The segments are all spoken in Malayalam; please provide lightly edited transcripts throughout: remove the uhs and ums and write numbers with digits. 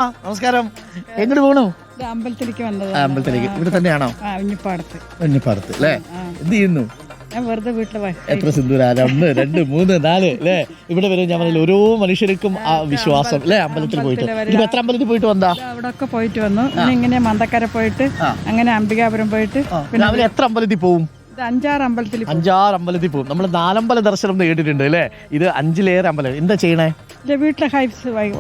നമസ്കാരം. എങ്ങോട്ട് പോണു? അമ്പലത്തിലേക്ക് വന്നത്. അമ്പലത്തിലേക്ക്. ഇവിടെ തന്നെയാണോ? ഉന്നിപ്പാടത്ത് അല്ലേ? എന്ത് ചെയ്യുന്നു? ഞാൻ വെറുതെ വീട്ടിൽ. എത്ര സിന്ദൂര? 1 2 3 4 അല്ലേ? ഇവിടെ വരും. ഞാൻ പറഞ്ഞില്ല, ഓരോ മനുഷ്യർക്കും ആ വിശ്വാസം അല്ലേ? അമ്പലത്തിൽ പോയിട്ട് ഇപ്പൊ എത്ര അമ്പലത്തിൽ പോയിട്ട് വന്നാ? അവിടെ ഒക്കെ പോയിട്ട് വന്നു. ഇങ്ങനെ മന്ദക്കര പോയിട്ട് അങ്ങനെ അംബികാപുരം പോയിട്ട് പിന്നെ അവര് എത്ര അമ്പലത്തിൽ പോവും? 5-6 അമ്പലത്തിൽ പോകും. നമ്മൾ 4 അമ്പല ദർശനം കേട്ടിട്ടുണ്ട് അല്ലേ? ഇത് 5-ലേറെ അമ്പലം. എന്താ ചെയ്യണേ? വീട്ടിലെ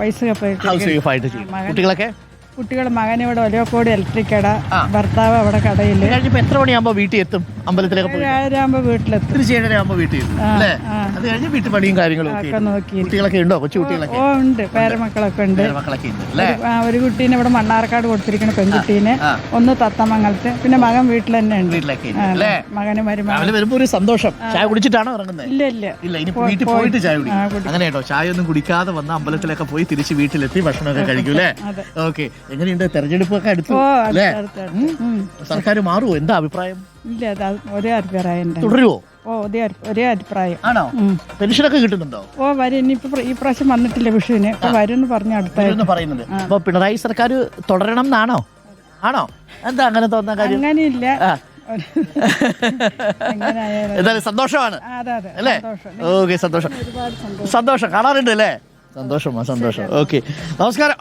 വയസ്സൊക്കെ പോയിട്ട് കുട്ടികളൊക്കെ കുട്ടികൾ മകൻ ഇവിടെ ഒലവക്കോട് ഇലക്ട്രിക് കട, ഭർത്താവ് അവിടെ കടയിൽ. എത്ര മണിയാകുമ്പോ വീട്ടിൽ എത്തും? അമ്പലത്തിലേക്ക് 7:30 വീട്ടിലെത്തും. 7:30 വീട്ടിൽ അല്ലേ? അത് കഴിഞ്ഞ് വീട്ടു പണിയും കാര്യങ്ങളും നോക്കി. കുട്ടികളൊക്കെ ഉണ്ടോ? കൊച്ചു കുട്ടികളൊക്കെ? ഓ ഉണ്ട്, പേരമക്കളൊക്കെ ഉണ്ട്. ഒരു കുട്ടീനെ ഇവിടെ മണ്ണാർക്കാട് കൊടുത്തിരിക്കുന്ന പെൺകുട്ടീനെ, ഒന്ന് തത്തമംഗലത്ത്, പിന്നെ മകൻ വീട്ടിൽ തന്നെ ഉണ്ട്. മകന് മരുമകൻ വരുമ്പോ ഒരു സന്തോഷം. ചായ കുടിച്ചിട്ടാണോ ഇറങ്ങുന്നത്? ഇല്ല, ഇനി വീട്ടിൽ പോയിട്ട് ചായ കുടിക്കും. അങ്ങനെ കേട്ടോ, ചായ ഒന്നും കുടിക്കാതെ വന്ന് അമ്പലത്തിലൊക്കെ പോയി തിരിച്ച് വീട്ടിലെത്തി ഭക്ഷണമൊക്കെ കഴിക്കും അല്ലേ? ഓക്കെ. എങ്ങനെയുണ്ട് തെരഞ്ഞെടുപ്പൊക്കെ അടുത്തു അല്ലേ? സർക്കാർ മാറുമോ? എന്താ അഭിപ്രായം? ഇല്ല, ഒരേ അഭിപ്രായം തുടരുവോ? ഒരേ അഭിപ്രായം. ആണോ? പെൻഷനൊക്കെ കിട്ടുന്നുണ്ടോ? വരും. ഇനിയിപ്പോ ഈ പ്രാവശ്യം വന്നിട്ടില്ല വിഷുവിന്. വരും പറഞ്ഞു അടുത്ത പറയുന്നത്. അപ്പൊ പിണറായി സർക്കാർ തുടരണം എന്നാണോ? ആണോ? എന്താ അങ്ങനെ തോന്നുന്ന കാര്യം? അങ്ങനെയില്ല. എന്തായാലും സന്തോഷമാണ് അല്ലേ? ഓക്കെ, സന്തോഷം കാണാറുണ്ട് അല്ലേ? സന്തോഷം. ഓക്കെ, നമസ്കാരം.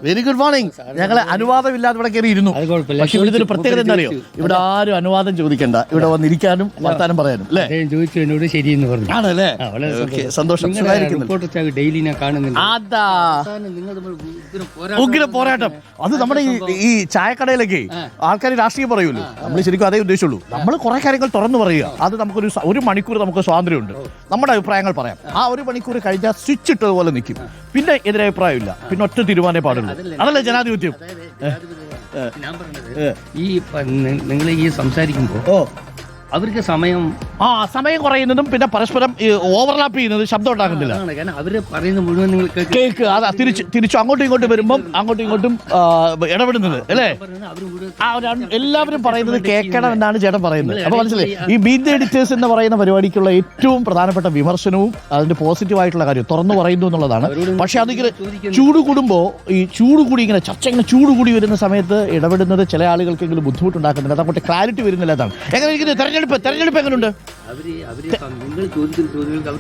Very good morning. ഞങ്ങള് അനുവാദമില്ലാതെ ഇവിടെ കയറി ഇരുന്നു. പക്ഷെ ഇവിടുത്തെ ഒരു പ്രത്യേകത എന്താ അറിയോ? ഇവിടെ ആരും അനുവാദം ചോദിക്കണ്ട. ഇവിടെ വന്നിരിക്കാനും വർത്താനം പറയാനും അല്ലേ? എന്നോട് ശരിയെന്ന് പറഞ്ഞു. ആണല്ലേ? സന്തോഷം. അതാ ഉഗ്ര പോരാട്ടം. അത് നമ്മുടെ ഈ ചായക്കടയിലൊക്കെ ആൾക്കാർ രാഷ്ട്രീയം പറയൂല്ലോ. നമ്മൾ ശരിക്കും അതേ ഉദ്ദേശിച്ചുള്ളൂ. നമ്മൾ കുറെ കാര്യങ്ങൾ തുറന്നു പറയുക. അത് നമുക്കൊരു 1 മണിക്കൂർ നമുക്ക് സ്വാതന്ത്ര്യമുണ്ട്. നമ്മുടെ അഭിപ്രായങ്ങൾ പറയാം. ആ 1 മണിക്കൂർ കഴിഞ്ഞാൽ സ്വിച്ച് ഇട്ടതുപോലെ നിൽക്കും. പിന്നെ എതിരഭിപ്രായമില്ല. പിന്നെ ഒറ്റ തീരുമാനമേ പാടുള്ളൂ. അതല്ലേ ജനാധിപത്യം? ഈ നിങ്ങൾ ഈ സംസാരിക്കുമ്പോ അവർക്ക് സമയം കുറയുന്നതും പിന്നെ പരസ്പരം ഓവർലാപ്പ് ചെയ്യുന്നത് ശബ്ദം ഉണ്ടാക്കുന്നില്ല. അവര് പറയുന്നത് മുഴുവൻ നിങ്ങൾ കേക്ക്. അതാ തിരിച്ചു അങ്ങോട്ടും ഇങ്ങോട്ടും വരുമ്പം അങ്ങോട്ടും ഇങ്ങോട്ടും ഇടപെടുന്നത് അല്ലേ? എല്ലാവരും പറയുന്നത് കേൾക്കണം എന്നാണ് ചേട്ടൻ പറയുന്നത്. അപ്പൊ മനസ്സിലായി, ഈ ബീറ്റ് ദ എഡിറ്റേഴ്സ് എന്ന് പറയുന്ന പരിപാടിക്കുള്ള ഏറ്റവും പ്രധാനപ്പെട്ട വിമർശനവും അതിന്റെ പോസിറ്റീവായിട്ടുള്ള കാര്യം തുറന്നു പറയുന്നു എന്നുള്ളതാണ്. പക്ഷെ അതിങ്ങനെ ചൂട് കൂടുമ്പോ ഈ ചൂട് കൂടി ഇങ്ങനെ ചർച്ച ഇങ്ങനെ ചൂട് കൂടി വരുന്ന സമയത്ത് ഇടപെടുന്നത് ചില ആളുകൾക്കെങ്കിലും ബുദ്ധിമുട്ടുണ്ടാക്കുന്നില്ല. അതങ്ങോട്ട് ക്ലാരിറ്റി വരുന്നില്ല. അതാണ് എങ്ങനെ ഇരിക്കുന്നത്? തെരഞ്ഞെടുപ്പ് എങ്ങനെയുണ്ട്?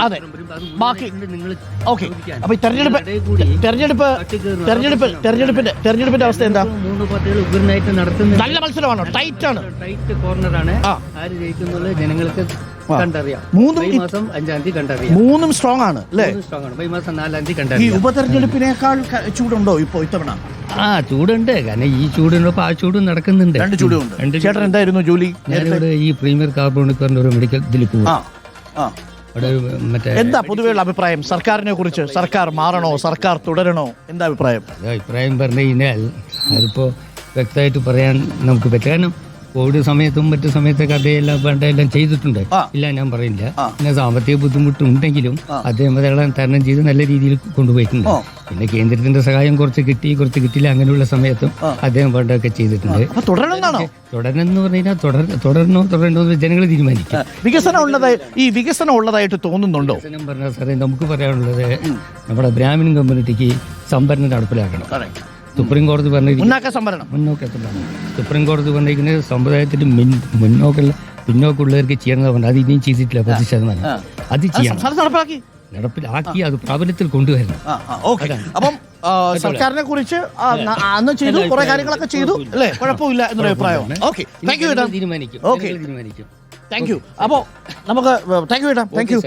അതെ, ബാക്കി ഓക്കെ. അപ്പൊ ഈ തെരഞ്ഞെടുപ്പിന്റെ അവസ്ഥ എന്താ? 3 പാർട്ടികൾ ഉഗ്രനായിട്ട് നടത്തുന്നത്. നല്ല മത്സരമാണോ? ടൈറ്റ് കോർണറാണ്. ആര് ജയിക്കുന്നുള്ള ജനങ്ങൾക്ക് കണ്ടറിയാം. 5 മാസം 5-ാം തീയതി കണ്ടറിയാം. 3 സ്ട്രോങ് ആണ് അല്ലേ? 5 മാസം 4-ാം തീയതി ഈ കണ്ടറിയാം. ഉപതെരഞ്ഞെടുപ്പിനേക്കാൾ ചൂടുണ്ടോ ഇപ്പൊ ഇത്തവണ? ചൂടുണ്ട്. കാരണം ഈ ചൂടിനൊപ്പം ആ ചൂടും നടക്കുന്നുണ്ട്. 2 ചൂടുണ്ട്. ചേട്ടൻ എന്തായിരുന്നു ജോലി? ഞാനിവിടെ ഈ പ്രീമിയർ കാർബോണിക്കറിന്റെ ഒരു മെഡിക്കൽ ഇതിൽ പോകും. എന്താ പൊതുവെയുള്ള അഭിപ്രായം സർക്കാരിനെ കുറിച്ച്? സർക്കാർ മാറണോ? സർക്കാർ തുടരണോ? എന്താ അഭിപ്രായം? അഭിപ്രായം പറഞ്ഞു കഴിഞ്ഞാൽ അതിപ്പോ വ്യക്തമായിട്ട് പറയാൻ നമുക്ക് പറ്റില്ല. കാരണം കോവിഡ് സമയത്തും മറ്റു സമയത്തൊക്കെ അദ്ദേഹം വേണ്ടെല്ലാം ചെയ്തിട്ടുണ്ട്. ഇല്ല ഞാൻ പറയില്ല. പിന്നെ സാമ്പത്തിക ബുദ്ധിമുട്ടുണ്ടെങ്കിലും അദ്ദേഹം അതെല്ലാം തരണം ചെയ്ത് നല്ല രീതിയിൽ കൊണ്ടുപോയിട്ടുണ്ട്. പിന്നെ കേന്ദ്രത്തിന്റെ സഹായം കുറച്ച് കിട്ടി, കുറച്ച് കിട്ടില്ല. അങ്ങനെയുള്ള സമയത്തും അദ്ദേഹം വേണ്ടതൊക്കെ ചെയ്തിട്ടുണ്ട്. തുടരണം എന്ന് പറഞ്ഞാൽ തുടരണോ ജനങ്ങൾ തീരുമാനിക്കും. വികസനം ഉള്ളതായിട്ട് തോന്നുന്നുണ്ടോ? വികസനം പറഞ്ഞാൽ സാറേ നമുക്ക് പറയാനുള്ളത് നമ്മുടെ ബ്രാഹ്മിൺ കമ്മ്യൂണിറ്റിക്ക് സംഭരണം നടപ്പിലാക്കണം. സുപ്രീം കോടതി സുപ്രീം കോടതി പറഞ്ഞിരിക്കുന്നത് സമുദായത്തിന്റെ പിന്നോക്കുള്ളവർക്ക് ചെയ്യണമെന്ന് പറഞ്ഞു. അത് ഇനിയും ചെയ്തിട്ടില്ല. 10% അത് ചെയ്യണം, നടപ്പിലാക്കി അത് പ്രാബല്യത്തിൽ കൊണ്ടുവരണം. അപ്പം സർക്കാരിനെ കുറിച്ച് അന്ന് ചെയ്തു, കുറെ കാര്യങ്ങളൊക്കെ ചെയ്തു അല്ലേ? കുഴപ്പമില്ല എന്നൊരു അഭിപ്രായം. Okay, thank you. തീരുമാനിക്കും. Thank you. അപ്പോ നമുക്ക് താങ്ക് യു.